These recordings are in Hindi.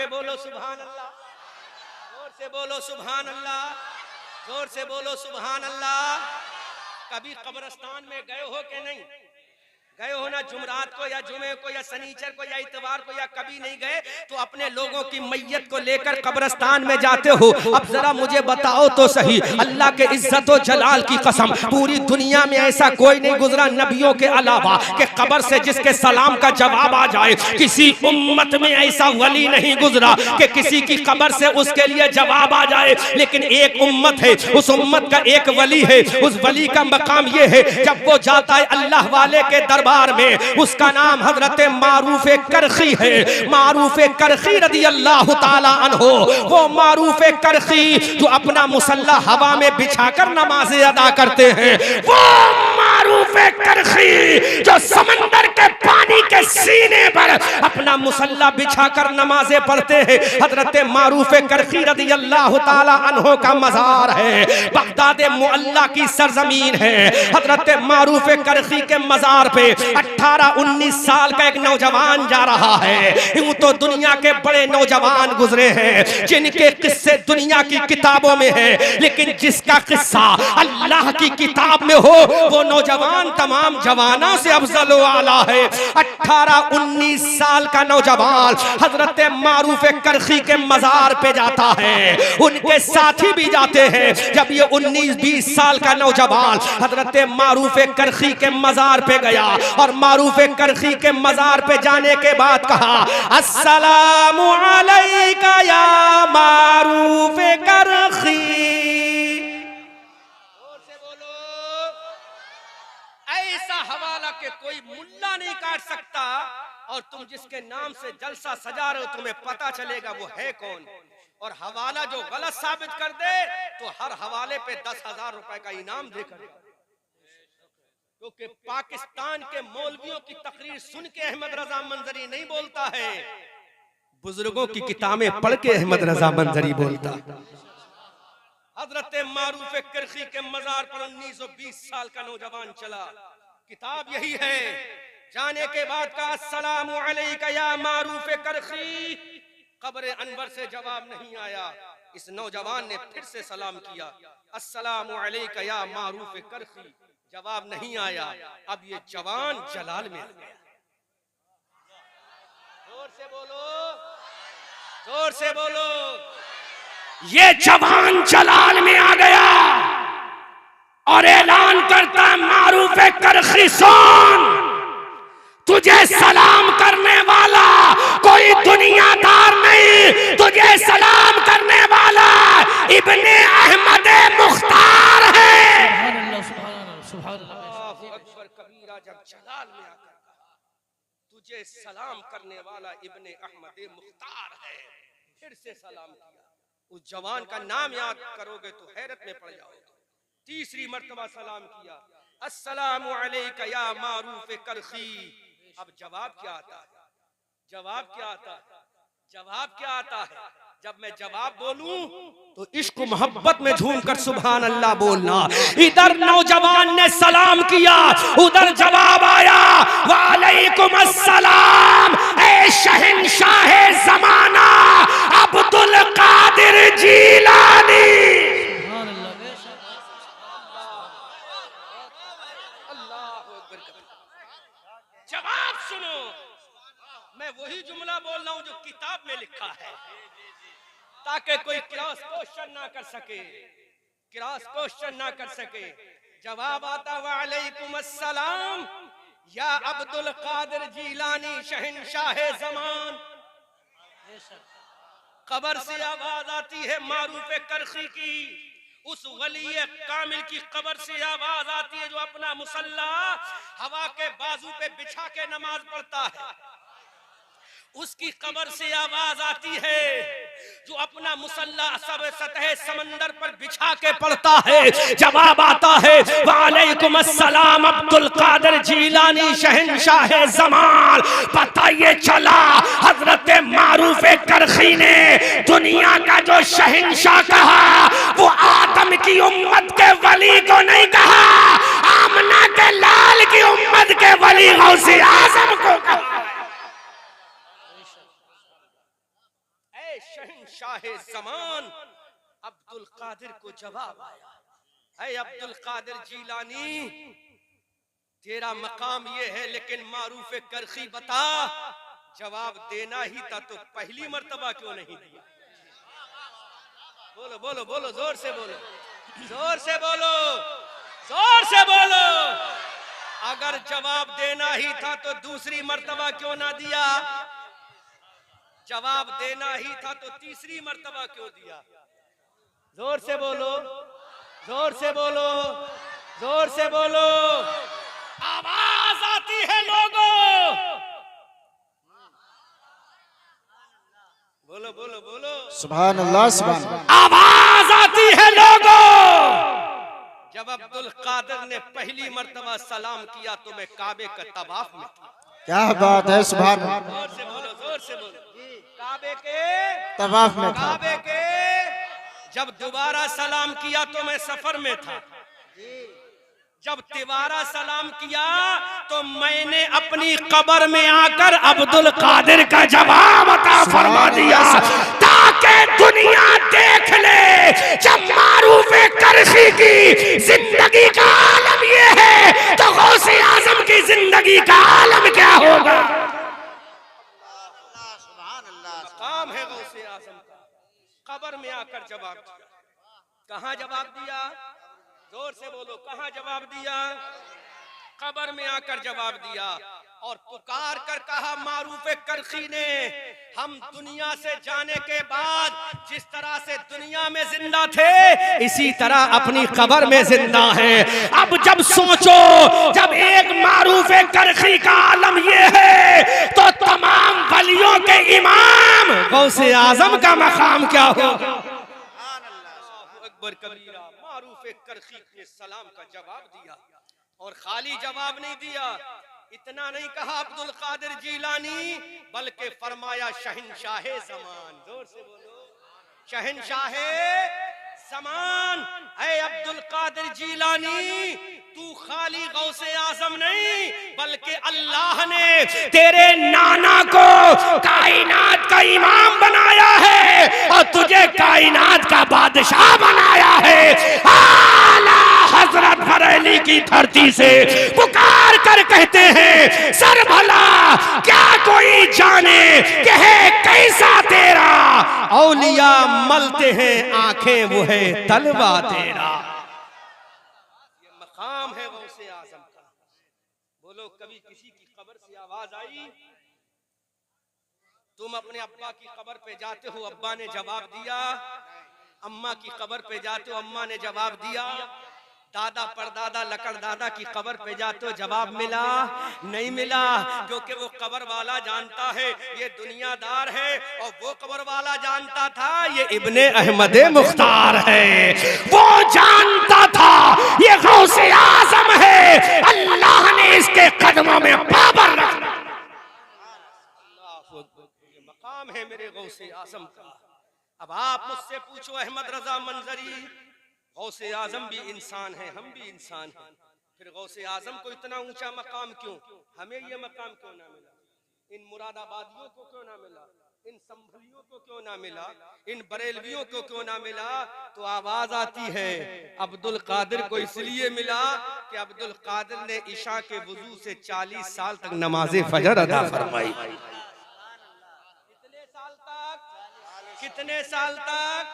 के बोलो सुभान अल्लाह, जोर से बोलो सुभान अल्लाह, जोर से बोलो सुभान अल्लाह। कभी कब्रिस्तान में गए हो कि नहीं? गए हो ना, जुमरात को या जुमे को या सनीचर को या इतवार को, या कभी नहीं गए तो अपने लोगों की मैयत को लेकर कब्रिस्तान में जाते हो। अब जरा मुझे बताओ तो सही, अल्लाह के इज्जत और जलाल की कसम, पूरी दुनिया में ऐसा कोई नहीं गुजरा नबियों के अलावा कि कब्र से जिसके सलाम का जवाब आ जाए। किसी उम्मत में ऐसा वली नहीं गुजरा कि किसी की कब्र से उसके लिए जवाब आ जाए। लेकिन एक उम्मत है, उस उम्मत का एक वली है। उस वली का मकाम ये है, जब वो जाता है अल्लाह वाले के दरबार में, उसका नाम हजरत मारूफ करखी है। मारूफ करखी रदी अल्लाह ताला अन्हो, वो मारूफ करखी जो अपना मुसल्ला हवा में बिछाकर नमाज़ें अदा करते हैं, वो मारूफ करखी जो समंदर के पानी के सीने पर अपना मुसल्ला बिछाकर नमाज़ें पढ़ते हैं, हजरत मारूफ करखी रदी अल्लाह ताला अन्हो का मज़ार है। बगदाद मुअल्ला की सरजमीन है। हजरत मारूफ करखी के मज़ार पे 18-19 साल का एक नौजवान जा रहा है। यूं तो दुनिया के बड़े नौजवान गुजरे हैं जिनके किस्से दुनिया की किताबों में है, लेकिन जिसका किस्सा अल्लाह की किताब में हो वो नौजवान तमाम जवानों से अफजल व आला है। 18-19 साल का नौजवान हजरत मारूफ करखी के मजार पे जाता है, उनके साथी भी जाते हैं। जब ये 19-20 साल का नौजवान हजरत मारूफ करखी के मजार पे गया और मारूफ करखी के मजार पे जाने के बाद कहा, अस्सलामु अलैका या मारूफ करखी। और से बोलो, ऐसा हवाला के कोई मुल्ला नहीं काट सकता, और तुम जिसके नाम से जलसा सजा रहे हो तुम्हें पता चलेगा वो है कौन। और हवाला जो गलत साबित कर दे तो हर हवाले पे 10,000 रुपए का इनाम देकर, क्योंकि पाकिस्तान के मौलवियों की तकरीर सुन के अहमद रजा मंजरी नहीं बोलता है, बुजुर्गों की किताबें पढ़ के अहमद रजा मंजरी बोलता। हजरत मारूफ करखी के मजार पर 19-20 साल का नौजवान चला, किताब यही है। जाने के बाद का अस्सलामु अलैका या मारूफ करखी। कब्र अनवर से जवाब नहीं आया। इस नौजवान ने फिर से सलाम किया, अस्सलामु अलैका या मारूफ करखी। जवाब नहीं आया। अब ये जवान जलाल में आ गया। जोर से बोलो, जोर से बोलो, ये जवान जलाल में आ गया और ऐलान करता है, मारूफ करखी सुन, तुझे सलाम करने वाला कोई दुनियादार नहीं, तुझे सलाम करने वाला इब्ने अहमद मुख्तार है। कबीरा जब जलाल में आकर कहा, तुझे सलाम करने वाला इब्ने अहमद मुख्तार है, फिर से सलाम किया। उस जवान का नाम याद करोगे तो हैरत में पड़ जाओगे। तीसरी मर्तबा सलाम किया, अस्सलामु अलैका या मारूफ करखी। अब जवाब क्या आता है? जवाब क्या आता है? जवाब क्या आता है? जब मैं जवाब बोलूं तो इश्क मोहब्बत में झूमकर सुभान अल्लाह बोलना। इधर नौजवान ने सलाम किया, उधर जवाब आया, वालेकुम अस्सलाम ए शहंशाह ज़माना अब्दुल कादिर जीलानी। जवाब सुनो, मैं वही जुमला बोल रहा हूं जो किताब में लिखा है, ताकि कोई क्रॉस क्वेश्चन ना कर सके, क्रॉस क्वेश्चन ना कर सके। जवाब आता, वालेकुम अस्सलाम या अब्दुल कादिर जीलानी शहंशाह ज़मान। कब्र से आवाज आती है मारूफ करखी की, उस वली कामिल की कब्र से आवाज आती है जो अपना मुसल्ला हवा के बाजू पे बिछा के नमाज पढ़ता है। उसकी कब्र से आवाज आती है जो अपना मुसल्ला सब सतह समंदर पर बिछा के पढ़ता है। जवाब आता है, वालेकुम अस्सलाम अब्दुल कादिर जीलानी शहंशाह ज़मान। पता ये चला हजरत मारूफ करखी ने दुनिया का जो शहंशाह कहा वो आदम की उम्मत के वली को नहीं कहा, आमना के लाल की उम्मत के वली गौसे आज़म को कहा। शहंशाह ज़मान अब्दुल कादिर को जवाब आया, ऐ अब्दुल कादिर जीलानी, तेरा मकाम ये है, लेकिन मारूफ करखी बता, जवाब देना ही था तो पहली मर्तबा क्यों नहीं दिया? बोलो बोलो बोलो, जोर से बोलो, जोर से बोलो, जोर से बोलो। अगर जवाब देना ही था तो दूसरी मर्तबा क्यों ना दिया? जवाब देना ही था तो तीसरी मर्तबा क्यों दिया? जोर से बोलो, जोर से बोलो, जोर से बोलो। आवाज आती है लोगों, बोलो बोलो बोलो, सुभान अल्लाह, सुभान अल्लाह। आवाज आती है लोगों। जब अब्दुल कादिर ने पहली मर्तबा सलाम किया तो मैं काबे का तवाफ में था। क्या बात है, सुभान अल्लाह। जोर से बोलो, जोर से बोलो। काबे के तवाफ में था। काबे के जब दोबारा सलाम किया तो मैं सफर में था। जब तिवारा सलाम किया तो मैंने अपनी कब्र में आकर अब्दुल कादिर का जवाब अता फरमा दिया, ताकि दुनिया देख ले जब मारूफे करखी की जिंदगी का आलम ये है तो गौसे आजम की जिंदगी का आलम क्या होगा? मकाम है गौसे आजम का, कब्र में आकर जवाब दिया। कहाँ जवाब दिया? जोर से बोलो, कहाँ जवाब दिया? कब्र में आकर जवाब दिया और पुकार कर कहा मारूफे करखी ने, हम दुनिया से जाने के बाद जिस तरह से दुनिया में जिंदा थे इसी तरह अपनी कब्र में जिंदा हैं। अब जब सोचो, जब एक मारूफे करखी का आलम ये है तो तमाम वलियों के इमाम गौसे आजम का मकाम क्या होगा? अकबर कबीरा, मारूफे करखी ने सलाम का जवाब दिया और खाली जवाब नहीं दिया, इतना नहीं कहा अब्दुल कादिर जीलानी, बल्कि फरमाया शहंशाहे ज़मान। जोर से बोलो, शहंशाहे ज़मान, ऐ अब्दुल कादिर जीलानी, तू खाली गौसे आजम नहीं बल्कि अल्लाह ने तेरे नाना को कायनात का इमाम बनाया है और तुझे कायनात का बादशाह बनाया है। आला हजरत बरेली की धरती से पुकार कर कहते हैं, सर भला क्या कोई जाने कि है कैसा तेरा, औलिया मलते हैं आंखें वो है तलवा तेरा। ये मकाम है गौसे आजम का। बोलो, कभी किसी की कब्र से आवाज आई? तुम अपने अब्बा की कब्र पे जाते हो, अब्बा ने जवाब दिया। अम्मा की कब्र पे जाते हो, अम्मा ने जवाब दिया। दादा परदादा लकड़ दादा की कब्र पे जाते हो, जवाब मिला? नहीं मिला, क्योंकि वो कब्र वाला जानता है ये दुनियादार है और वो कब्र वाला जानता था ये इब्ने अहमद मुख्तार है। वो जानता था ये गौसे आजम है, अल्लाह ने इसके कदमों में पाबंद रखा। ये मकाम है मेरे गौसे आजम का। अब आप मुझसे पूछो अहमद रजा मंजरी, गौसे आजम भी इंसान है, हम भी इंसान हैं, फिर गौसे आजम को इतना ऊंचा मकाम क्यों? हमें ये मकाम क्यों ना मिला? इन मुरादाबादियों को क्यों ना मिला? इन संभलियों को क्यों ना मिला? इन बरेलवियों को क्यों ना मिला? तो आवाज आती है अब्दुल कादिर को इसलिए मिला कि अब्दुल कादिर ने ईशा के वुजू से 40 साल तक नमाज़े फजर अदा फरमाई। कितने साल तक?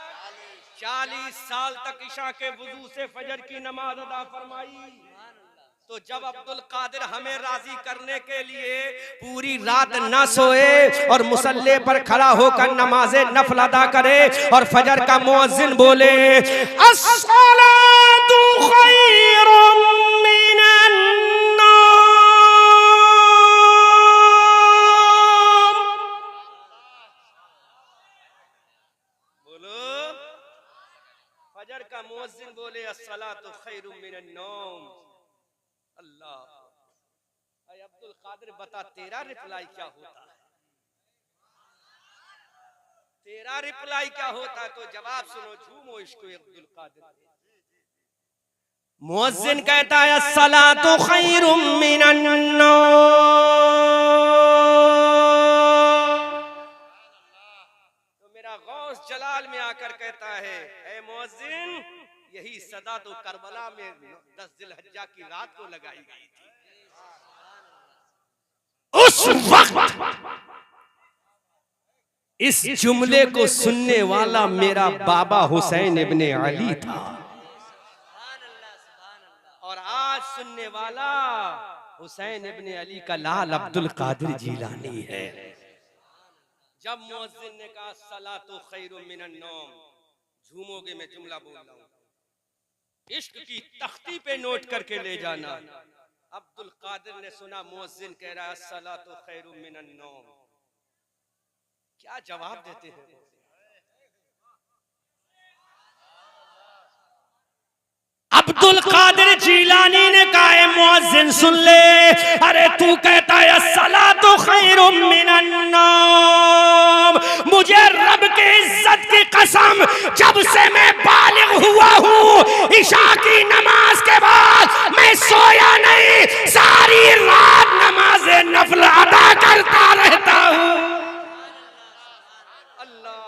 40 साल तक ईशा के वुजू से फजर की नमाज अदा फरमाई। तो जब अब्दुल कादिर हमें राजी करने के लिए पूरी रात न सोए और मुसल्ले पर खड़ा होकर नमाज़े नफल अदा करे और फजर का मुअज्जिन बोले अस्सलातु खैरुम मिनन नौम, बोलो, फजर का मुअज्जिन बोले अस्सलातु खैरुम मिनन नौम। अल्लाह, अब्दुल कादिर बता तेरा रिप्लाई क्या होता है? तेरा रिप्लाई क्या होता है? तो जवाब सुनो, झूमो इश्क अब्दुल कादिर। मुअज्जिन कहता है अस्सलातु खैरुम मिनन नौम। तो मेरा गौस जलाल में आकर कहता है, ऐ मुअज्जिन, यही सदा तो करबला में 10 जिलहज्जा की रात को लगाई गई थी। उस वक्त इस जुमले को सुनने वाला मेरा बाबा हुसैन इब्ने अली था, और आज सुनने वाला हुसैन इब्ने अली का लाल अब्दुल कादिर जीलानी है। जब मुअज्जिन ने कहा सलातो खैरुम मिनन नौम, झूमोगे मैं जुमला बोल रहा हूं, इश्क की तख्ती पे नोट करके ले जाना। अब्दुल कादिर ने सुना मुअज्जिन कह रहा है सलातो खैरुम मिनन नौम, क्या जवाब देते हैं? अब्दुल कादिर जीलानी ने कहा, मुअज्जिन सुन ले, अरे तू कहता है सलातो खैरुम मिनन नौम, मुझे रब के इज्जत की कसम, जब से मैं बालिग हुआ हूँ इशा की नमाज के बाद मैं सोया नहीं, सारी रात नमाज नफल अदा करता रहता हूँ। अल्लाह,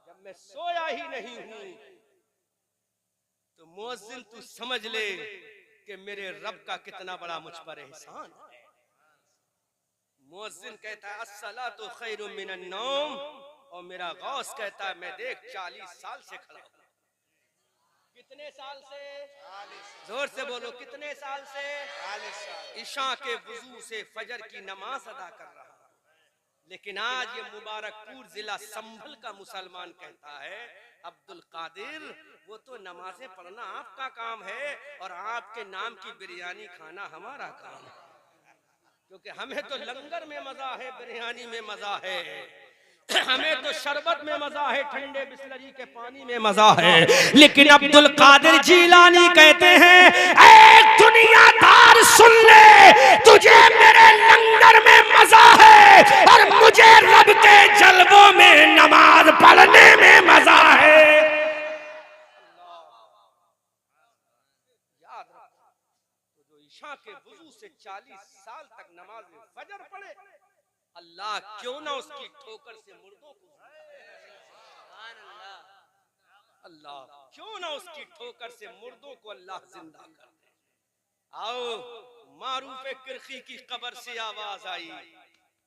जब मैं सोया ही नहीं हूँ तो मुअज्जिन तू समझ ले कि मेरे रब का कितना बड़ा मुझ पर एहसान है। मुअज्जिन कहता है अस्सलातु खैरुम मिनन नौम, और मेरा गौस कहता है मैं देख 40 साल से खड़ा हूं। कितने साल से? 40। जोर से बोलो, कितने साल से? 40 साल। इशा के वुजू से फजर की नमाज अदा कर रहा हूं, लेकिन आज ये मुबारकपुर जिला संभल का मुसलमान कहता है अब्दुल कादिर, वो तो नमाजें पढ़ना आपका काम है और आपके नाम की बिरयानी खाना हमारा काम है, क्योंकि हमें तो लंगर में मजा है, बिरयानी में मजा है, हमें तो शरबत में मजा है, ठंडे बिस्लरी के पानी में मजा है। लेकिन अब्दुल कादिर जीलानी कहते हैं, ऐ दुनियादार सुन ले, तुझे मेरे लंगर में मजा है और मुझे रब के जलवों में नमाज पढ़ने में मजा है। याद रखो, तो जो इशा के वुजू से 40 साल तक नमाज में फजर पढ़े, अल्लाह क्यों ना उसकी ठोकर से मुर्दों को, अल्लाह क्यों ना उसकी ठोकर से मुर्दों को अल्लाह जिंदा कर दे। आओ, मारूफ किरखी की कब्र से आवाज आई,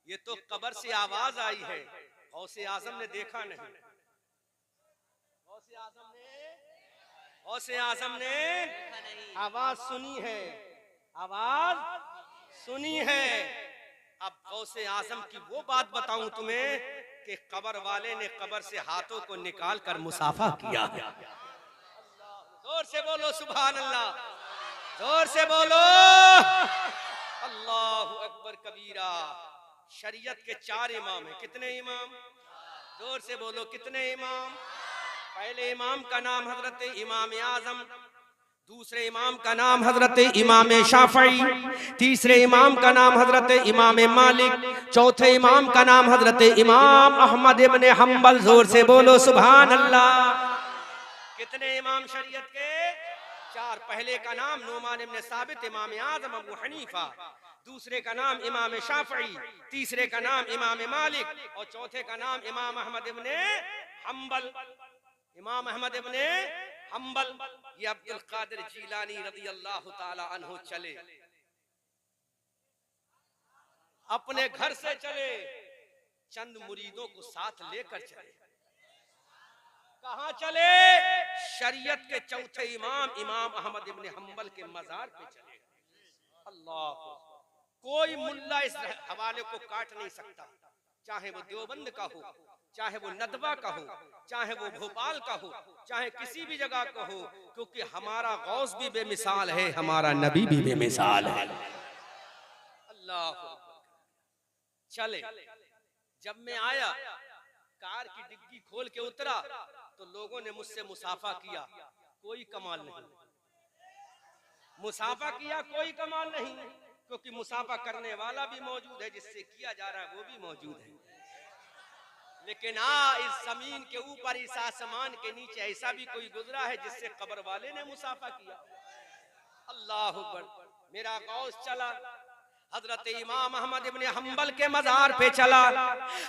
ये तो कब्र से आवाज आई है, गौसे आजम ने देखा नहीं, गौसे आजम ने आवाज सुनी है, आवाज सुनी है। अब गौसे आजम की वो बात बताऊं तुम्हें कि कब्र वाले ने कब्र से हाथों को निकाल कर मुसाफा किया। जोर से बोलो सुभान अल्लाह, जोर से बोलो अल्लाहु अकबर कबीरा। शरीयत के 4 इमाम हैं, कितने इमाम? जोर से बोलो कितने इमाम? पहले इमाम का नाम हजरत इमाम आजम, दूसरे इमाम का नाम हजरत इमाम शाफई, तीसरे इमाम का नाम हजरत इमाम मालिक, चौथे इमाम का नाम हजरत इमाम अहमद इब्ने हम्बल। जोर से बोलो सुभान अल्लाह। कितने इमाम शरीयत के? 4। पहले का नाम नुमान इब्ने साबित इमाम आजम अबू हनीफा, दूसरे का नाम इमाम शाफई, तीसरे का नाम इमाम मालिक और चौथे का नाम इमाम अहमद इब्ने हम्बल। इमाम अहमद इब्ने हम्बल, ये अब्दुल कादिर जीलानी रज़ी अल्लाह ताला अन्हु चले, अपने घर से चले, चंद मुरीदों को साथ लेकर चले। कहां चले? शरीयत के चौथे इमाम इमाम अहमद इब्ने हम्बल के मजार पे चले। अल्लाह, कोई मुल्ला इस हवाले को काट नहीं सकता, चाहे वो देवबंद का हो, चाहे वो नदवा का हो, चाहे वो भोपाल का हो, चाहे किसी भी जगह का हो, क्योंकि हमारा गौस भी बेमिसाल है, हमारा नबी भी बेमिसाल है। अल्लाह चले। जब मैं आया, कार की डिग्गी खोल के उतरा तो लोगों ने मुझसे मुसाफा किया, कोई कमाल नहीं। मुसाफा किया, कोई कमाल नहीं, क्योंकि मुसाफा करने वाला भी मौजूद है, जिससे किया जा रहा है वो भी मौजूद है। लेकिन इस जमीन के ऊपर, इस आसमान के नीचे ऐसा भी कोई गुजरा है जिससे कब्र वाले ने मुसाफा किया? अल्लाह अकबर। मेरा गौस चला, हजरत इमाम अहमद इब्ने हम्बल के मजार पे चला,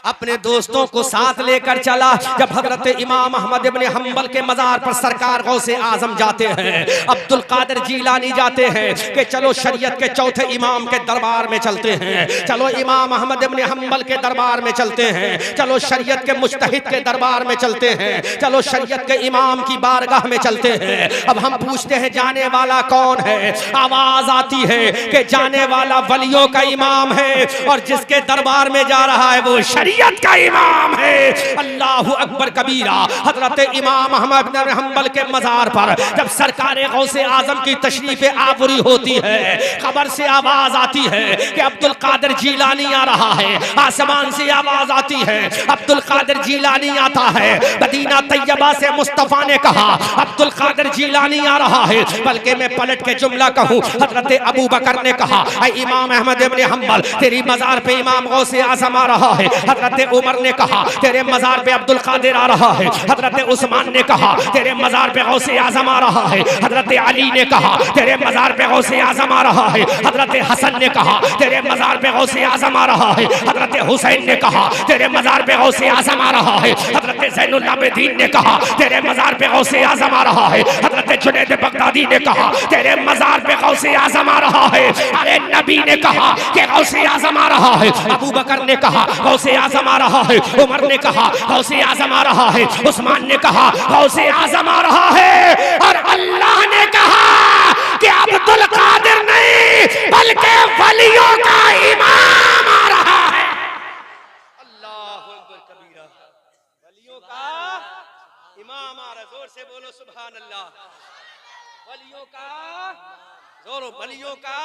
अपने दोस्तों को साथ लेकर चला। जब हजरत इमाम अहमद इब्ने हम्बल के मजार पर सरकार गौसे आजम जाते हैं, अब्दुल कादिर जीलानी जाते हैं कि चलो शरीयत के चौथे इमाम के दरबार में चलते हैं, चलो इमाम अहमद इब्ने हम्बल के दरबार में चलते हैं, चलो शरीयत के मुज्तहिद के दरबार में चलते हैं, चलो शरीयत के इमाम की बारगाह में चलते हैं। अब हम पूछते हैं जाने वाला कौन है? आवाज आती है कि जाने वाला वलियों का इमाम है और जिसके दरबार में जा रहा है वो शरीयत का इमाम है। अल्लाहु अकबर कबीरा। हजरत इमाम अहमद बिन हम्बल के मजार पर जब सरकार गौसे आजम की तशरीफ आबरी होती है, खबर से आवाज आती है कि अब्दुल कादिर जीलानी आ रहा है। आसमान से आवाज आती है, अब्दुल कादिर जीलानी आता है। मदीना तैयबा से मुस्तफा ने कहा अब्दुल कादिर जीलानी आ रहा है। बल्कि मैं पलट के जुमला कहूं, हजरत अबू बकर ने कहा इमाम अहमद इब्ने हम्बल तेरी मजार पे इमाम गौसे आजम आ रहा है। हजरत उमर ने कहा तेरे मजार पे अब्दुल कादिर आ रहा है। हजरत उस्मान ने कहा तेरे मजार पे गौसे आजम आ रहा है। हजरत अली ने कहा तेरे मजार पे गौसे आजम आ रहा है। हजरत हसन ने कहा तेरे मजार पे गौसे आजम आ रहा है। हजरत हुसैन ने कहा तेरे मजार पे गौसे आजम आ रहा है। हजरत ज़ैनुल आबिदीन ने कहा तेरे मजार पे गौसे आजम आ रहा है। हजरत जुनैद बगदादी ने कहा तेरे मजार पे गौसे आजम आ रहा है। अरे नबी ने कहा कि गौसे आजम आ रहा है। अबू बकर ने कहा गौसे आजम आ रहा है। उमर ने कहा गौसे आजम आ रहा है। उस्मान ने कहा गौसे आजम आ रहा है। और अल्लाह ने कहा कि अब्दुल कादिर नहीं बल्कि वलियों का इमाम आ रहा है। अल्लाहु अकबर कबीरा। वलियों का इमाम आ रहा है। जोर से बोलो सुभान अल्लाह। वलियों का जोरो, वलियों का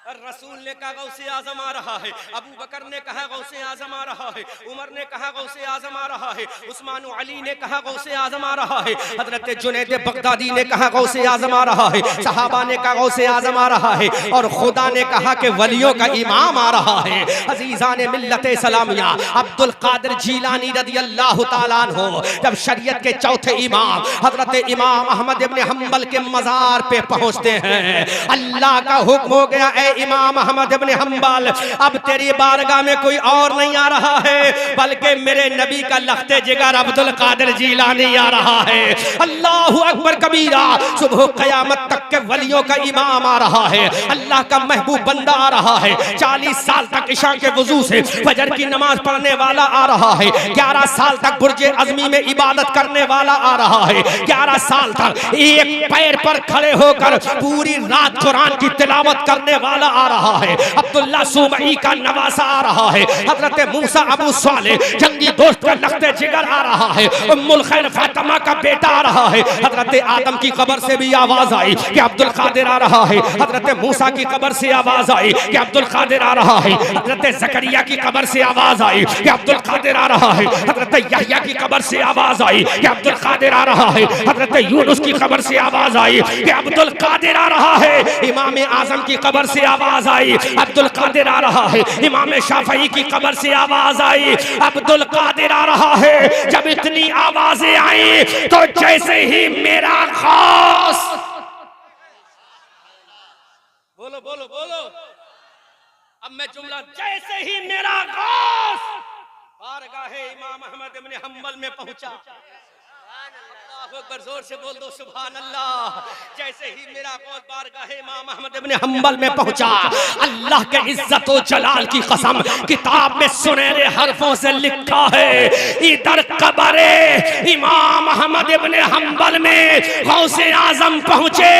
रसूल ने कहा गौसे आजम आ रहा है। अबू बकर ने कहा गौसे आजम आ रहा है। उमर ने कहा गौसे आजम आ रहा है। उस्मान अली ने कहा गौसे आजम आ रहा है। हजरत जुनैद बगदादी ने कहा गौसे आजम आ रहा है। सहाबा ने कहा गौसे आजम आ रहा है। और खुदा ने कहा कि वलियों का इमाम आ रहा है। अजीजान मिल्लत इस्लामिया अब्दुल कादिर जीलानी रदियल्लाहु ताला अन्हु जब शरीयत के चौथे इमाम हजरत इमाम अहमद इब्ने हम्बल के मजार पे पहुंचते हैं, अल्लाह का हुक्म हो गया इमाम अहमद इब्ने हम्बल अब तेरी बारगाह में कोई और नहीं आ रहा है बल्कि मेरे नबी का लख्ते जिगर अब्दुल कादिर जीलानी आ रहा है। अल्लाहु अकबर कबीरा। सुबह क़यामत तक के वलियों का इमाम आ रहा है। अल्लाह का महबूब बंदा आ रहा है। 40 साल तक इशा के वजू से फजर की नमाज पढ़ने वाला आ रहा है। 11 साल तक बुर्जे अज़मी में इबादत करने वाला आ रहा है। 11 साल तक एक पैर पर खड़े होकर पूरी रात कुरान की तिलावत करने वाला आ रहा है। अब्दुल्ला सुबई का नवासा आ रहा है। हजरत मूसा अबू साले जंगी दोस्त का लख्ते जिगर आ रहा है। उम्मुल खैर फातिमा का बेटा आ रहा है। हजरत आदम की कब्र से भी आवाज आई कि अब्दुल कादिर आ रहा है। हजरत मूसा की कब्र से आवाज आई कि अब्दुल कादिर आ रहा है। हजरत जकरिया की कब्र से आवाज आई कि अब्दुल कादिर आ रहा है। हजरत यहया की कब्र से आवाज आई कि अब्दुल कादिर आ रहा है। हजरत यूनुस की कब्र से आवाज आई कि अब्दुल कादिर आ रहा है। इमाम आजम की कब्र से आवाज आई अब्दुल कादिर आ रहा है। इमाम शाफई की कब्र से आवाज आई अब्दुल कादिर आ रहा है। जब इतनी आवाजें आई तो जैसे ही मेरा गौस बोलो बोलो बोलो अब मैं जुमला जैसे ही मेरा गौस बारगाहे इमाम अहमद इब्ने हम्बल में पहुंचा, जोर से बोल दो सुभान अल्लाह। जैसे ही मेरा गौस बारगाहे इमाम अहमद इब्ने हम्बल में पहुंचा, अल्लाह के इज्जत व जलाल की कसम किताब में सुनहरे हरफों से लिखा है इधर कब्रे इमाम अहमद इब्ने हम्बल में गौसे आजम पहुंचे,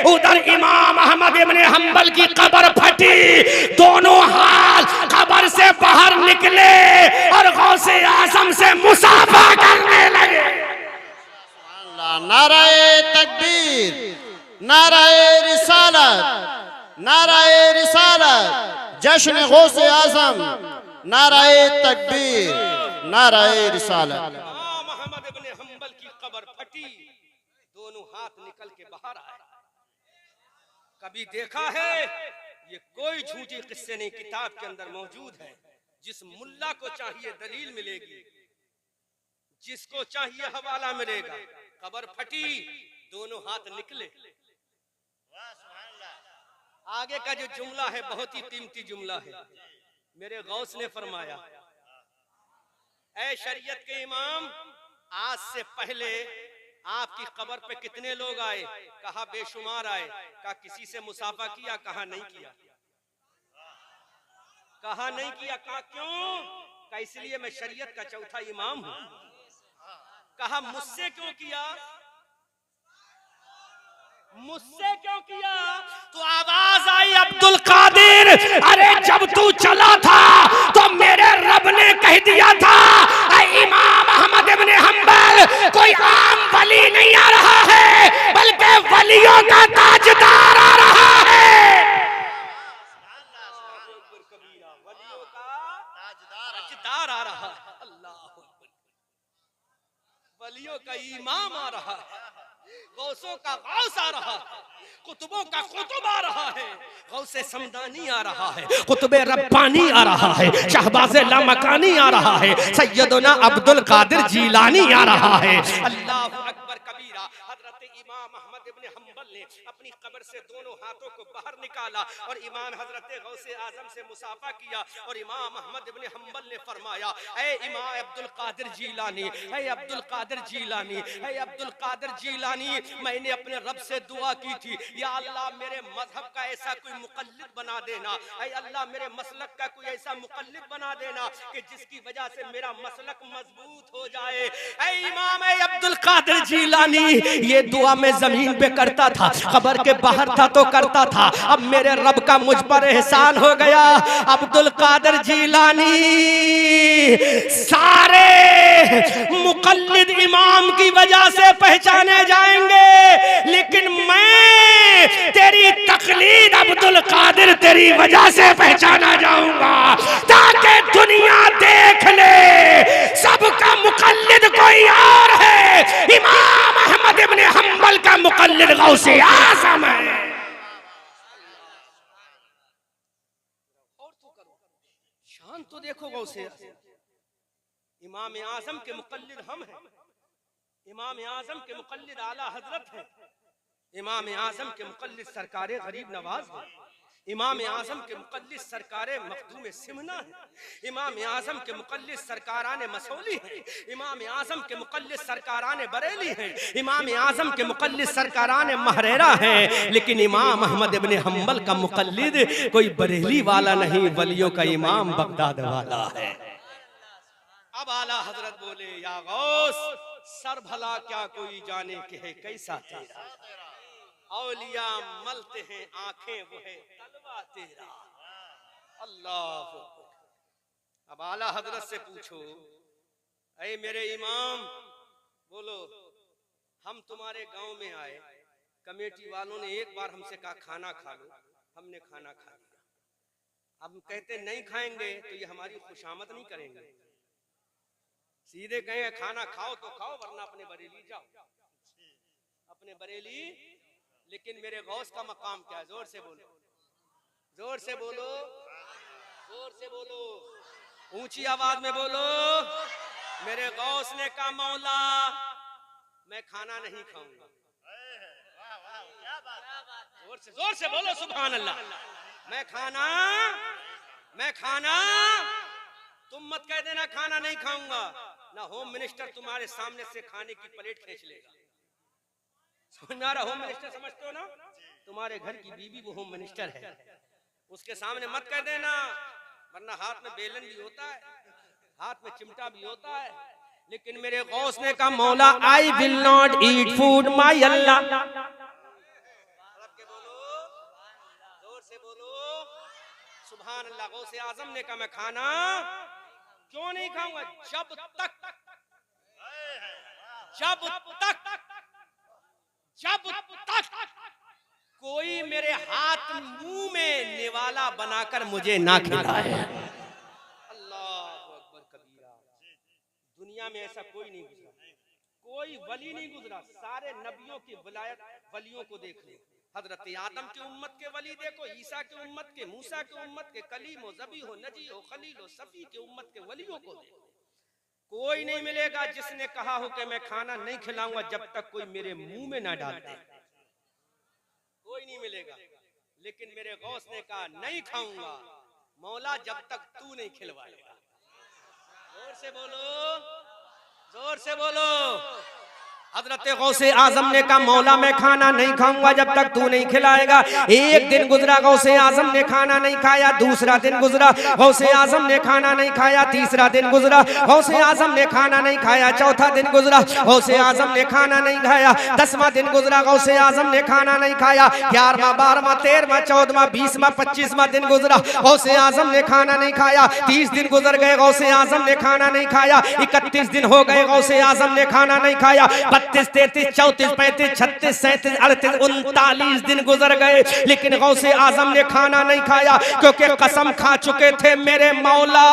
उधर इमाम अहमद इब्ने हम्बल की कब्र फटी, दोनों हाथ कब्र से बाहर निकले और गौसे आजम से मुसाफा करने लगे। नाराए तकबीर, नाराए रिसालत, नाराए रिसालत, जश्न गौसे आजम, नाराए तकबीर, नाराए रिसालत। इमाम अहमद इब्ने हम्बल की कब्र फटी, दोनों हाथ निकल के बाहर आए। कभी देखा है ये कोई झूठी किस्से नहीं, किताब के अंदर मौजूद है। जिस मुल्ला को चाहिए दलील मिलेगी, जिसको चाहिए हवाला मिलेगा। कब्र फटी, दोनों हाथ निकले। आगे का जो जुमला है बहुत ही कीमती जुमला है। मेरे गौस ने फरमाया, ऐ शरीयत के इमाम, आज से पहले आपकी कब्र पे कितने लोग आए? कहा बेशुमार आए। कहा किसी से मुसाफा किया? कहा नहीं किया। कहा नहीं किया। कहा क्यों? कहा इसलिए मैं शरीयत का चौथा इमाम हूं। कहा मुझसे क्यों किया? मुझसे क्यों किया? तो आवाज आई अब्दुल कादिर, अरे जब तू चला था तो मेरे रब ने कह दिया था, इमाम अहमद इब्न हंबल कोई आम वली नहीं आ रहा है, बल्कि वलियों का ताजदार आ रहा है। वलियों का ताजदार आ रहा है। अल्लाह, वलियों का इमाम आ रहा है, गौसों का गौस आ रहा है, कुतुबों का कुतुब आ रहा है, गौसे समदानी आ रहा है, कुतुबे रब्बानी आ रहा है, शहबाज़े लामकानी आ रहा है, सैयदना अब्दुल कादिर जीलानी आ रहा है। अल्लाहु अकबर कबीरा। हजरत इमाम अहमद इब्न हंबल ने अपनी कब्र से दोनों हाथों को बाहर निकाला और इमाम हजरत गौसे आजम से मुसाफा किया और इमाम अहमद इब्न हंबल ने फरमाया, ऐ इमाम अब्दुल कादिर जीलानी, ऐ अब्दुल कादिर जीलानी, ऐ अब्दुल कादिर जीलानी, मैंने अपने रब से दुआ की थी, या अल्लाह मेरे मजहब का ऐसा कोई मुकल्लिद बना देना, ऐ अल्लाह मेरे मसलक का कोई ऐसा मुकल्लिद बना देना कि जिसकी वजह से मेरा मसलक मजबूत हो जाए। ऐ इमाम ऐ अब्दुल कादिर जीलानी, ये दुआ मैं जमीन पे करता था, कब्र के बाहर था तो करता था, अब मेरे रब का मुझ पर एहसान हो गया। अब्दुल कादिर जीलानी सारे मुकल्लिद इमाम की वजह से पहचाने जाएंगे, लेकिन मैं तेरी तकलीद अब्दुल कादिर तेरी वजह से पहचाना जाऊंगा, ताकि दुनिया देख ले सबका मुकल्लिद कोई और है, इमाम अहमद इब्न हंबल का मुकल्लिद गौसे आज़म है। और तो करो, शान तो देखो गौसे। इमाम आज़म के मुकल्लिद हम हैं, इमाम आज़म के मुकल्लिद आला हजरत हैं, इमाम आज़म के मुकल्लिद सरकारे गरीब नवाज हैं, इमाम आज़म के मुकल्लिद सरकारे मखदूम सिमना है, इमाम आज़म के मुकल्लिद सरकाराने मसौली हैं, इमाम आज़म के मुकल्लिद सरकाराने बरेली हैं, इमाम आज़म के मुकल्लिद सरकाराने महरेरा हैं, लेकिन इमाम अहमद इब्न हंबल का मुकल्लिद कोई बरेली वाला नहीं, वलियों का इमाम बगदाद वाला है। अब आला हजरत बोले, या गौस सर भला क्या कोई जाने के है कैसा तेरा, औलिया मलते हैं आंखें वो है तलवा तेरा। अल्लाह। अब आला हजरत से पूछो, ऐ मेरे इमाम, बोलो हम तुम्हारे गांव में आए, कमेटी वालों ने एक बार हमसे कहा खाना खा लो, हमने खाना खा लिया, अब कहते नहीं खाएंगे तो ये हमारी खुशामद नहीं करेंगे, सीधे कहेंगे खाना खाओ तो खाओ वरना अपने बरेली जाओ, अपने बरेली। लेकिन मेरे गौस का मकाम क्या है? जोर से बोलो, जोर से बोलो, जोर से बोलो, ऊंची आवाज में बोलो। मेरे गौस ने कहा मौला मैं खाना नहीं खाऊंगा। जोर से बोलो सुभान अल्लाह। मैं खाना तुम मत कह देना खाना नहीं खाऊंगा, ना होम मिनिस्टर तुम्हारे सामने से खाने की प्लेट खींच लेगा। समझ में आ रहा? होम मिनिस्टर समझते हो ना? तुम्हारे घर की बीवी वो होम मिनिस्टर है, उसके सामने मत कह देना, वरना हाथ में बेलन भी होता है, हाथ में चिमटा भी होता है। लेकिन मेरे गौस ने कहा मौला I will not eat food my Allah. जोर से बोलो सुभान अल्लाह। गौसे आजम ने कहा मैं खाना क्यों नहीं खाऊंगा, जब तक कोई मेरे हाथ मुंह में निवाला बनाकर मुझे ना खिलाए। अल्लाह अकबर कबीरा। दुनिया में ऐसा कोई नहीं गुजरा, कोई वली नहीं गुजरा। सारे नबियों की विलायत वलियों को देख लो, हजरत आदम के उम्मत के वली देखो, ईसा के उम्मत के, मूसा के उम्मत के, कलीम हो, ज़बी हो, नजी हो, खलील हो, सफी के उम्मत के वलियों को देखो। कोई नहीं मिलेगा जिसने कहा हो कि मैं खाना नहीं खिलाऊंगा जब तक कोई मेरे मुंह में ना डाल दे, कोई नहीं मिलेगा। लेकिन मेरे गौस ने कहा नहीं खाऊंगा मौला जब तक तू नहीं खिलवाएगा। जोर से बोलो, जोर से बोलो। हजरत गौसे आजम ने कहा मौला मैं खाना नहीं खाऊंगा जब तक तू नहीं खिलाएगा। एक दिन गुजरा, गौसे आजम ने खाना नहीं खाया। दूसरा दिन गुजरा, गौसे आजम ने खाना नहीं खाया। तीसरा दिन गुजरा, गौसे आजम ने खाना नहीं खाया। चौथा दिन गुजरा, गौसे आजम ने खाना नहीं खाया। 10वां दिन गुजरा, गौसे आजम ने खाना नहीं खाया। 11वां, 12वां, 13वां, 14वां, 20वां, 25वां दिन गुजरा, गौसे आजम ने खाना नहीं खाया। 30 दिन गुजर गए, गौसे आजम ने खाना नहीं खाया। 31 दिन हो गए, गौसे आजम ने खाना नहीं खाया। 32, 33, 34, 35, 36, 37, 38, 39 दिन गुजर गए, लेकिन गौसे आजम ने खाना नहीं खाया, क्योंकि कसम खा चुके थे मेरे मौला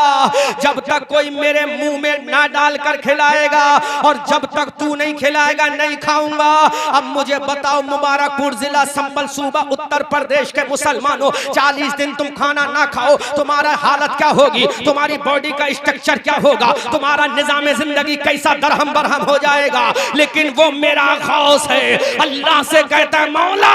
जब तक कोई मेरे मुंह में ना डालकर खिलाएगा और जब तक तू नहीं खिलाएगा नहीं खाऊंगा। अब मुझे बताओ मुबारकपुर जिला संभल सूबा उत्तर प्रदेश के मुसलमानों, 40 दिन तुम खाना ना खाओ, तुम्हारा हालत क्या होगी, तुम्हारी बॉडी का स्ट्रक्चर क्या होगा, तुम्हारा निजाम जिंदगी कैसा दरहम बरहम हो जाएगा। लेकिन वो मेरा गौस है, अल्लाह से कहता है मौला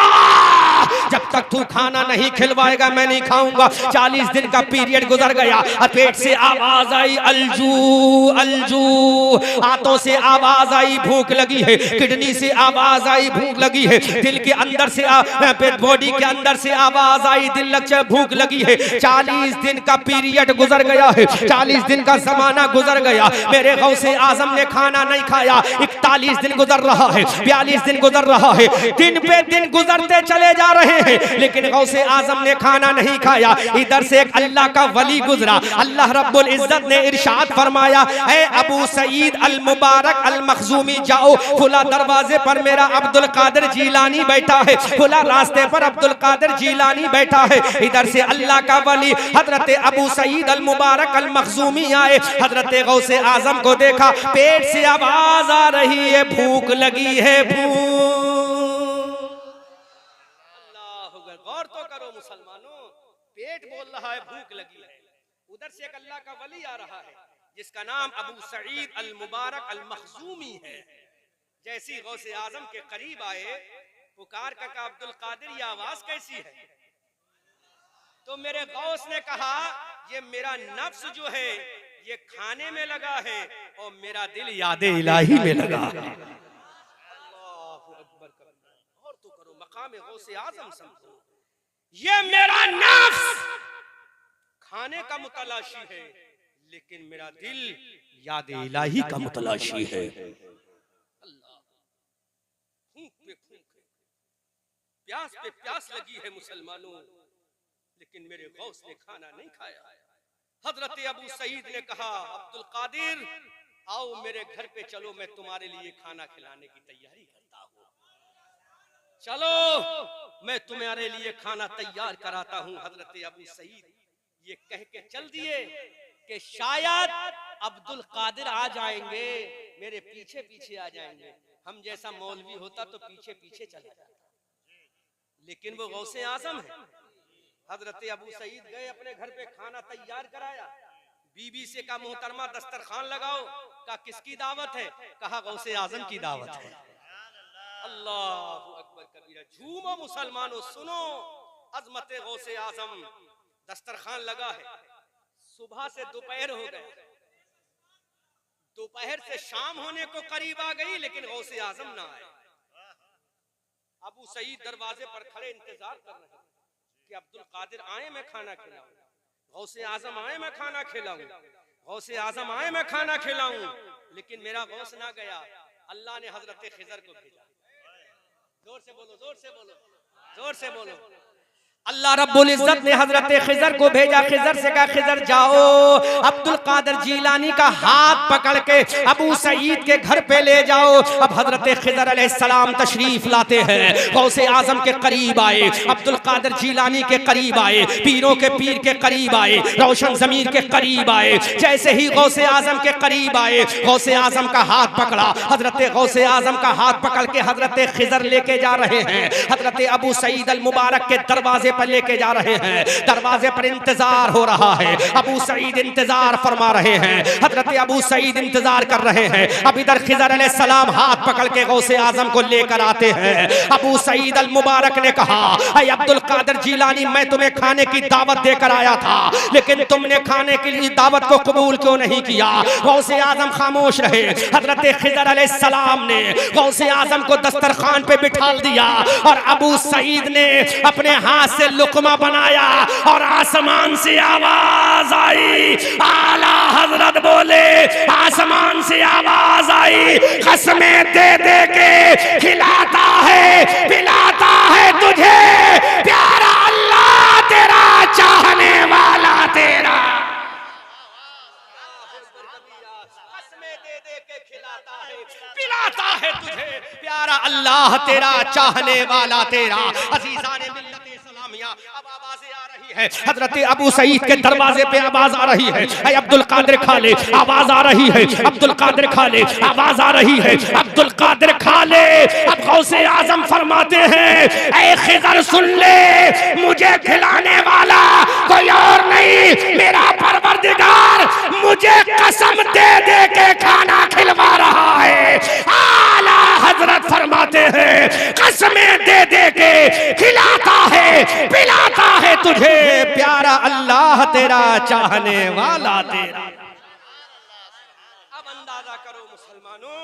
जब तक तू खाना नहीं खिलवाएगा मैं नहीं खाऊंगा। 40 दिन का पीरियड गुजर गया और पेट से आवाज आई अलजू अलजू, हाथों से आवाज आई भूख लगी है, किडनी से आवाज आई भूख लगी है, दिल के अंदर से बॉडी के अंदर से आवाज आई दिल लग भूख लगी है। 40 दिन का पीरियड गुजर गया है, 40 दिन का जमाना गुजर गया, मेरे गौसे आजम ने खाना नहीं खाया। 41 दिन गुजर रहा है, 42 दिन गुजर रहा है, दिन पे दिन गुजरते चले जा रहे हैं, लेकिन गौसे आजम ने खाना नहीं खाया। इधर से एक अल्लाह का वली गुजरा, अल्लाह रब्बुल इज्जत ने इरशाद फरमाया ऐ अबू सईद अल मुबारक अल मखजूमी जाओ, फुला दरवाजे पर मेरा अब्दुल कादिर जीलानी बैठा है, फुला रास्ते पर अब्दुल कादिर जीलानी बैठा है। इधर से अल्लाह का वली हजरत अबू सईद अल मुबारक अल मखजूमी आए, हजरत गौसे आजम को देखा, पेट से आवाज आ रही है भूख लगी है भूख। अल्लाह गौर तो करो मुसलमानों, पेट बोल रहा है भूख लगी है। उधर से एक अल्लाह का वली आ रहा है जिसका नाम अबू सईद अल मुबारक अल मखजूमी है। जैसी गौसे आजम के करीब आए, पुकार का कहा अब्दुल कादिर ये आवाज कैसी है? तो मेरे गौस ने कहा ये मेरा नफ्स जो है ये खाने में लगा है और मेरा दिल याद इलाही में लगा है। अल्लाहु अकबर करो, और तो करो मकाम गौसे आजम समझो, ये मेरा नफ्स खाने का मुतलाशी है, लेकिन मेरा दिल याद इलाही का मुतलाशी है। अल्लाह, भूख पे भूख है, प्यास पे प्यास लगी है मुसलमानों, लेकिन मेरे गौस ने खाना नहीं खाया। हजरत अबू सईद ने कहा अब्दुल कादिर आओ मेरे घर पे चलो, मैं तुम्हारे लिए खाना खिलाने की तैयारी करता हूँ, चलो मैं तुम्हारे लिए खाना तैयार कराता हूँ। हजरत अबू सईद ये कह के चल दिए कि शायद अब्दुल कादिर आ जाएंगे, मेरे पीछे पीछे आ जाएंगे, हम जैसा मौलवी होता तो पीछे पीछे चला जाता, लेकिन वो गौसे आजम है। हजरत अबू सईद गए अपने घर पे, खाना तैयार कराया, बीबी से कहा मोहतरमा दस्तरखान लगाओ, कहा किसकी दावत है? कहा गौसे आजम की दावत है। अल्लाहु अकबर कबीरा, झूमो मुसलमानों, सुनो अजमत गौसे आजम। दस्तरखान लगा है, सुबह से दोपहर हो गए, दोपहर से शाम होने को करीब आ गई, लेकिन गौसे आजम ना आए। अबू सईद दरवाजे पर खड़े इंतजार कर रहे हैं कि अब्दुल कादिर आए मैं खाना खिलाऊं, गौसे आजम आए मैं खाना खिलाऊं, गौसे आजम आए मैं खाना खिलाऊं, लेकिन मेरा गौस ना गया। अल्लाह ने हजरत खिजर को भेजा। जोर से बोलो, जोर से बोलो, जोर से बोलो। अल्लाह रब्बुल इज्जत ने हजरत खिजर को भेजा। खिजर से कहा खिजर जाओ अब्दुल कादिर जीलानी का हाथ पकड़ के अबू सईद के घर पे ले जाओ। अब हजरत खिजर अलैहिस्सलाम तशरीफ लाते हैं, गौसे आजम के करीब आए, अब्दुल कादिर जीलानी के करीब आए, पीरों के पीर के करीब आए, रोशन जमीर के करीब आए। जैसे ही गौसे आजम के करीब आए, गौसे आजम का हाथ पकड़ा, हजरत गौसे आजम का हाथ पकड़ के हजरत खिजर लेके जा रहे हैं। हजरत अबू सईद अल मुबारक के दरवाजे दरवाजे पर लेके जा रहे हैं। दरवाजे पर इंतजार हो रहा है। अबू सईद इंतजार फरमा रहे हैं। हजरत अबू सईद इंतजार कर रहे हैं। अब इधर खिजर अलैहिस्सलाम हाथ पकड़ के गौसे आजम को लेकर आते हैं। अबू सईद अल मुबारक ने कहा, ऐ अब्दुल कादिर जिलानी, मैं तुम्हें खाने की दावत देकर आया था, लेकिन तुमने खाने के लिए दावत को कबूल क्यों नहीं किया? गौसे आजम खामोश रहे। हजरत खिजर अलैहिस्सलाम ने गौसे आजम को दस्तरखान पे बिठा दिया और अबू सईद ने अपने हाथ से लुकमा बनाया और आसमान से आवाज आई। आला हजरत बोले, आसमान से आवाज आई, कसमें दे दे के खिलाता है पिलाता है तुझे प्यारा अल्लाह तेरा, चाहने वाला तेरा। कसमें दे दे के खिलाता है पिलाता है तुझे प्यारा अल्लाह तेरा, चाहने वाला तेरा। अजीजाने मिल्लत सलामिया, अब आवाजें आ रही है। हजरत अबू सईद के दरवाजे पे आवाज आ रही है, ऐ अब्दुल कादिर खाले, आवाज आ रही है। अब्दुल कादिर खाले, आवाज आ रही है। अब्दुल कादिर खाले अब गौसे आजम फरमाते हैं, ऐ खिजर सुन ले, मुझे खिलाने वाला कोई और नहीं, मेरा परवरदिगार मुझे कसम दे दे के खाना खिलवा रहा है। आला हजरत फरमाते हैं, कसमें दे दे के खिलाता है पिलाता है तुझे प्यारा अल्लाह तेरा, चाहने वाला तेरा। अब अंदाजा करो मुसलमानों,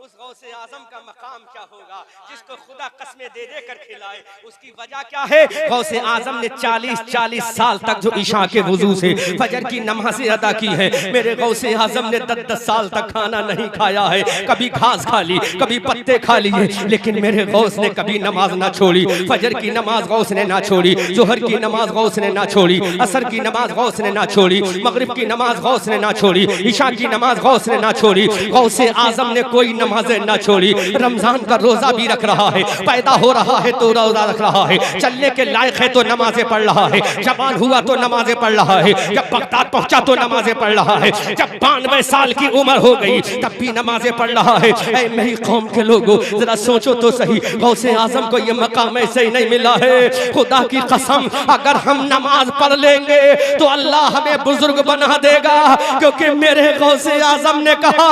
उस गौसे आजम का मकाम क्या होगा जिसको खुदा कसमें दे दे कर खिलाए। उसकी वजह क्या है? गौसे आजम ने 40-40 साल तक जो ईशा के वुजू से फजर की नमाज़ें अदा की है, मेरे गौसे आजम ने 10-10 साल तक खाना नहीं खाया है। कभी घास खा ली, कभी पत्ते खा लिए, लेकिन मेरे गौस ने कभी नमाज ना छोड़ी। फजर की नमाज गौस ने ना छोड़ी, जोहर की नमाज गौस ने ना छोड़ी, असर की नमाज गौस ने ना छोड़ी, मगरिब की नमाज गौस ने ना छोड़ी, ईशा की नमाज गौस ने ना छोड़ी। गौसे आजम ने कोई नमाजें ना छोड़ी। रमजान का रोजा भी रख रहा है, पैदा हो रहा है तो रोजा रख रहा है, चलने के लायक है तो नमाजें पढ़ रहा है, जवान हुआ तो नमाजें पढ़ रहा है, जब बगदाद पहुंचा तो नमाजें पढ़ रहा है, जब 92 साल की उम्र हो गई तब भी नमाजें पढ़ रहा है। ऐ मेरी कौम के लोगों, जरा सोचो तो सही, गौसे आजम को ये मकाम ऐसे ही नहीं मिला है। खुदा की कसम, अगर हम नमाज पढ़ लेंगे तो अल्लाह हमें बुजुर्ग बना देगा, क्योंकि मेरे गौसे आजम ने कहा,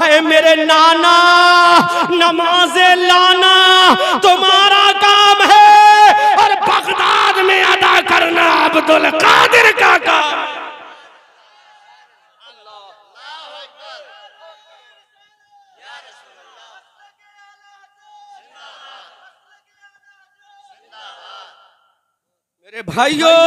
ऐ मेरे नाना, नमाज़े लाना तुम्हारा काम है और बगदाद में अदा करना अब्दुल कादिर का काम। मेरे भाइयों,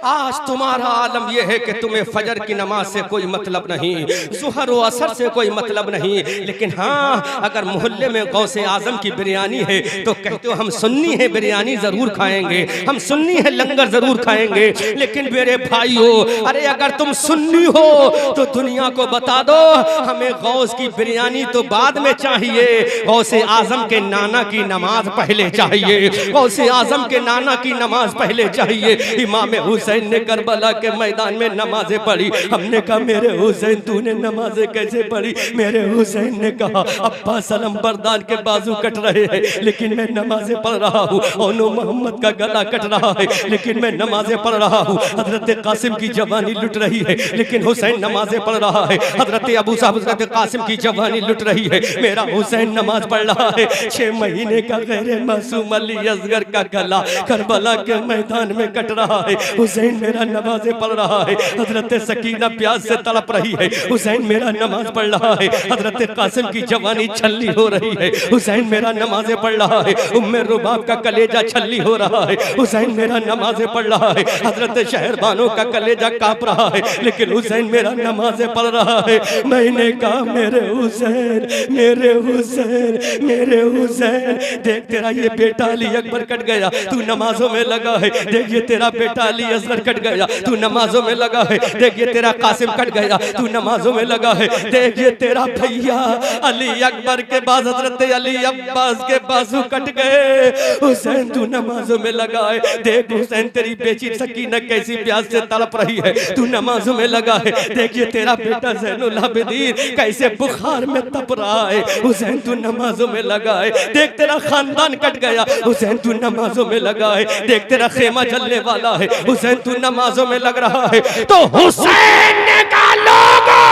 आज तुम्हारा आलम यह है कि तुम्हें फजर की नमाज से कोई मतलब नहीं, जुहर व असर से कोई मतलब नहीं, लेकिन हाँ, अगर मोहल्ले में गौसे आजम की बिरयानी है तो कहते हो हम सुन्नी है, बिरयानी जरूर खाएंगे, हम सुन्नी है, लंगर जरूर खाएंगे। लेकिन मेरे भाइयों, अरे अगर तुम सुन्नी हो तो दुनिया को बता दो, हमें गौस की बिरयानी तो बाद में चाहिए, गौसे आजम के नाना की नमाज पहले चाहिए, गौसे आजम के नाना की नमाज पहले चाहिए। इमाम हुसैन ने करबला के मैदान में नमाजें पढ़ी, हमने कहा मेरे हुसैन तूने नमाजें कैसे पढ़ी? मेरे हुसैन ने कहा अब्बा सलम बरदान के बाजू कट रहे हैं लेकिन मैं नमाजें पढ़ रहा हूँ, ओनो मोहम्मद का गला कट रहा है लेकिन मैं नमाजें पढ़ रहा हूँ, हजरत कासिम की जवानी लुट रही है लेकिन हुसैन नमाजें पढ़ रहा है, हजरत अबू साहब हजरत कासिम की जवानी लुट रही है, मेरा हुसैन नमाज पढ़ रहा है। 6 महीने का गैर मासूम अली असगर का गला करबला के मैदान में कट रहा है, हुसैन मेरा नमाज़ें पढ़ रहा है, हजरत सकीना प्यास से तड़प रही है, हुसैन मेरा नमाज पढ़ रहा है, हजरत कासिम की जवानी छल्ली हो रही है, हुसैन मेरा नमाज़ें पढ़ रहा है, उम्मे रुबाब का कलेजा छल्ली हो रहा है, हुसैन मेरा नमाज़ें पढ़ रहा है, हजरत शहरबानों का कलेजा कांप रहा है, लेकिन हुसैन मेरा नमाज़ें पढ़ रहा है। मैंने कहा मेरे हुसैन, मेरे हुसैन, मेरे हुसैन, देख तेरा ये बेटा अली अकबर कट गया, तू नमाजों में लगा है, देख ये तेरा बेटा अली असगर कट गया, तू नमाजों में लगा है, देख ये तेरा कासिम कट गया, तू नमाजों में लगा है, देख ये तेरा भैया अली अकबर के बाद हजरत अली अब्बास के बाजू कट गए, हुसैन तू नमाजों में लगा है, देख हुसैन तेरी बेटी सकीना कैसी प्यास से तड़प रही है, तू नमाजों में लगा है, देख ये तेरा बेटा ज़ैनुल आबिदीन कैसे बुखार में तप रहा है, हुसैन तू नमाजों में लगा है, देख तेरा खानदान कट गया, हुसैन तू नमाजों में लगा है, देख तेरा खेमा जलने वाला है, हुसैन तू नमाजों में लग रहा है। तो हुसैन ने कहा लोगों,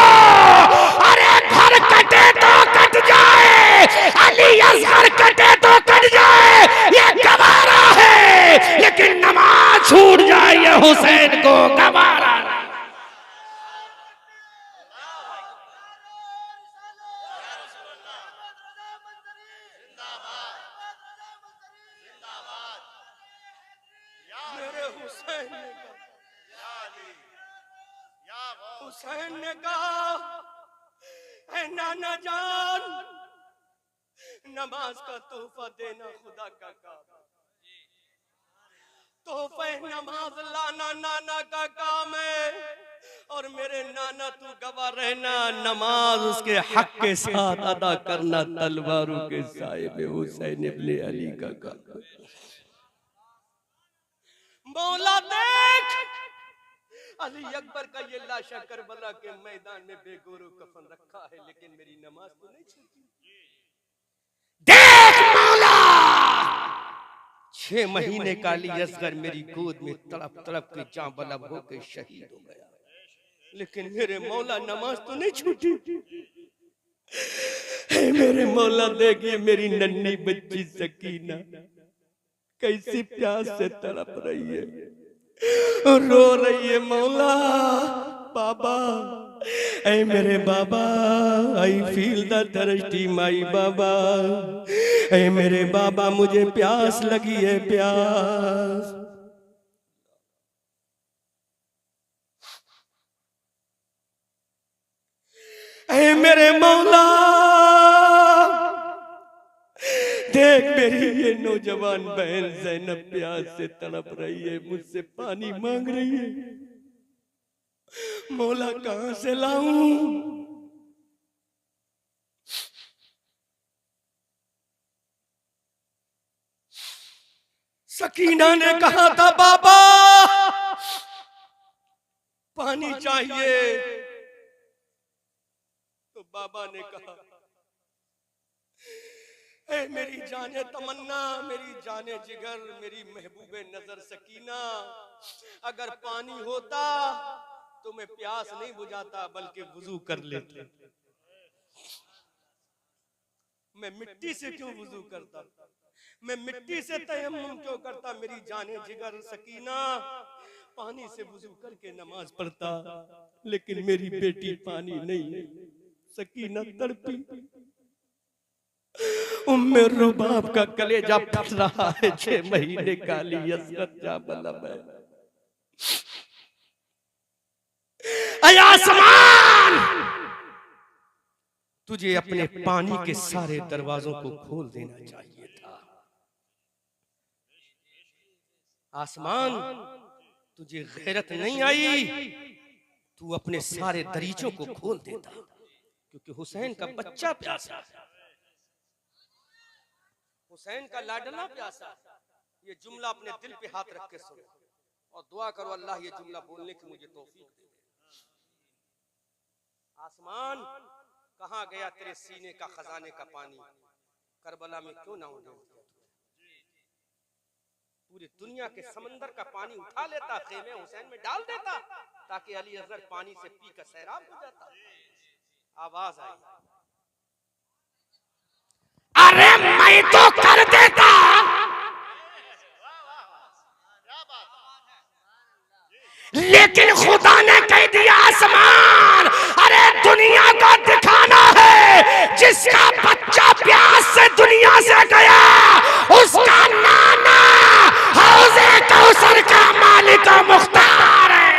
अरे घर कटे तो कट जाए, अली असगर कटे तो कट जाए, ये गवारा है, लेकिन नमाज छूट जाए ये हुसैन को गवारा नहीं। हुसैन ने कहा, ऐ नाना जान, नमाज का तोहफा देना खुदा का काम, तोहफे नमाज लाना नाना का काम है, और मेरे नाना तू गवाह रहना, नमाज उसके हक के साथ अदा करना तलवारों के साए में हुसैन इब्ने अली का काम। मौला देख, अली अकबर का ये लाशा करबला के मैदान में बेगोरो कफन रखा है, लेकिन मेरी नमाज तो नहीं छूटी। देख मौला, 6 महीने का अली असगर मेरी गोद में तड़प तड़प के जां बलब होकर शहीद हो गया, लेकिन मेरे मौला नमाज तो नहीं छूटी। मेरे मौला देखिए मेरी नन्ही बच्ची सकीना कैसी प्यास से तड़प रही है, रो रही है। मौला बाबा, ऐ मेरे बाबा, आई फील द थर्स्टी माई बाबा, ऐ मेरे बाबा मुझे प्यास लगी है, प्यास। ऐ मेरे मौला देख मेरी ये नौजवान बहन ज़ैनब प्यास से तड़प रही है, मुझसे पानी मांग रही है, मौला कहां से लाऊं? सकीना ने कहा था बाबा पानी चाहिए, तो बाबा ने कहा ऐ मेरी जाने तमन्ना, मेरी जाने जिगर, मेरी महबूबे नजर सकीना, अगर पानी होता तो मैं प्यास नहीं बुझाता बल्कि वुजू कर लेता। मैं मिट्टी से क्यों वुजू करता, मैं मिट्टी से तयम्मुम क्यों करता? मेरी जाने जिगर सकीना पानी से वुजू करके नमाज पढ़ता, लेकिन मेरी बेटी पानी नहीं। सकीना तड़पी, उम्मे रुबाब का कलेजा फट रहा है, 6 महीने काली असगद जा बलब है। ऐ आसमान, तुझे अपने पानी के सारे दरवाजों को खोल देना चाहिए था। आसमान, तुझे गैरत नहीं आई, तू अपने सारे दरीचों को खोल देता, क्योंकि हुसैन का बच्चा प्यासा है, हुसैन का लाडला प्यासा। ये जुमला अपने दिल पे हाथ रख के सुनो और दुआ करो अल्लाह ये जुमला बोलने की मुझे तौफीक दे। आसमान, कहां गया तेरे सीने का खजाने का पानी? करबला में क्यों ना उड़े? पूरी दुनिया के समंदर का पानी उठा लेता, खेमे हुसैन में डाल देता, ताकि अली असगर पानी से पी कर सैराब हो जाता। आवाज आई, अरे मैं तो कर देता, लेकिन खुदा ने कह दिया आसमान, अरे दुनिया को दिखाना है, जिसका बच्चा प्यास से दुनिया से गया उसका नाना हौज़े कौसर का मालिक मुख्तार है।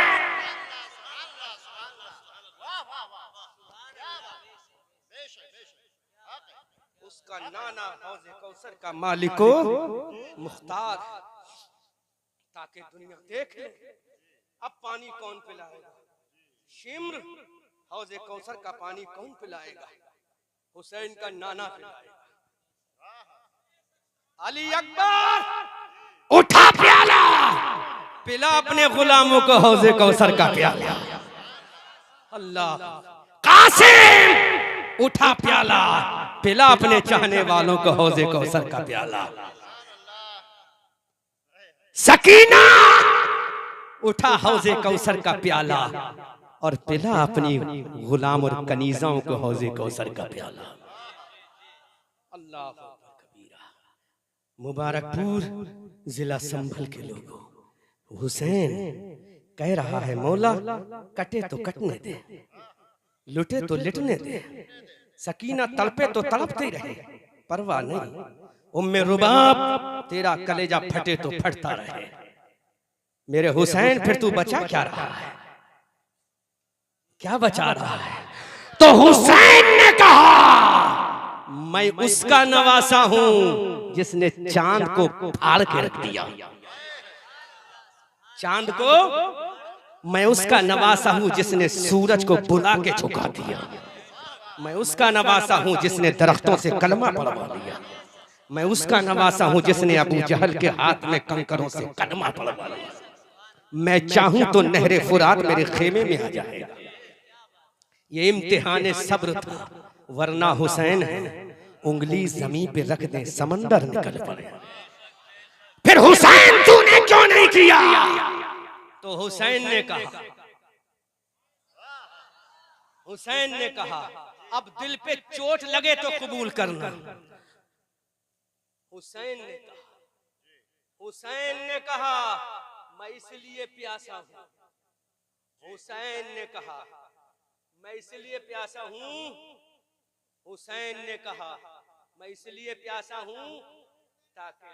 उसका नाना हौज़े कौसर का मालिको मुख्तार, ताकि दुनिया देख ले अब पानी कौन पिलाएगा। शिम्र हौज़े कौसर का पानी कौन पिलाएगा? हुसैन का नाना पिलाएगा। अली अकबर उठा प्याला, पिला अपने गुलामों को हौज़े कौसर का प्याला। अल्लाह, कासिम उठा प्याला, पिला अपने चाहने वालों को हौज़े कौसर का प्याला। सकीना उठा हौजे कौसर का प्याला और पिला अपनी गुलाम और कनीजाओं को हौजे कौसर का प्याला। अल्लाह कबीरा। मुबारकपुर जिला संभल के लोगों, हुसैन कह रहा है मौला कटे तो कटने दे, लुटे तो लिटने दे, सकीना तड़पे तो तड़पते रहे, परवाह नहीं। उम्मे रुबाब तेरा कलेजा फटे तो फटता रहे। मेरे हुसैन फिर तू बचा क्या रहा है, क्या बचा रहा है? तो हुसैन ने कहा मैं उसका नवासा हूं जिसने चांद को फाड़ के रख दिया। चांद को मैं उसका नवासा हूं जिसने सूरज को बुला के झुका दिया। मैं उसका नवासा हूं जिसने दरख्तों से कलमा पढ़वा लिया। मैं उसका नवासा हूं जिसने अबू जहल के हाथ में कंकरों से कलमा पढ़वा लिया। मैं चाहूं तो नहरे फुरात मेरे खेमे में आ जाएगा। ये इम्तिहान सब्र था, वरना हुसैन है उंगली जमीन पे रख दे समंदर निकल पड़े। फिर हुसैन तूने क्यों नहीं किया? तो हुसैन ने कहा, हुसैन ने कहा अब दिल पे चोट लगे तो कबूल करना। हुसैन ने कहा, हुसैन ने कहा मैं इसलिए प्यासा हूं। हुसैन ने कहा मैं इसलिए प्यासा हूं। हुसैन ने कहा मैं इसलिए प्यासा हूं ताकि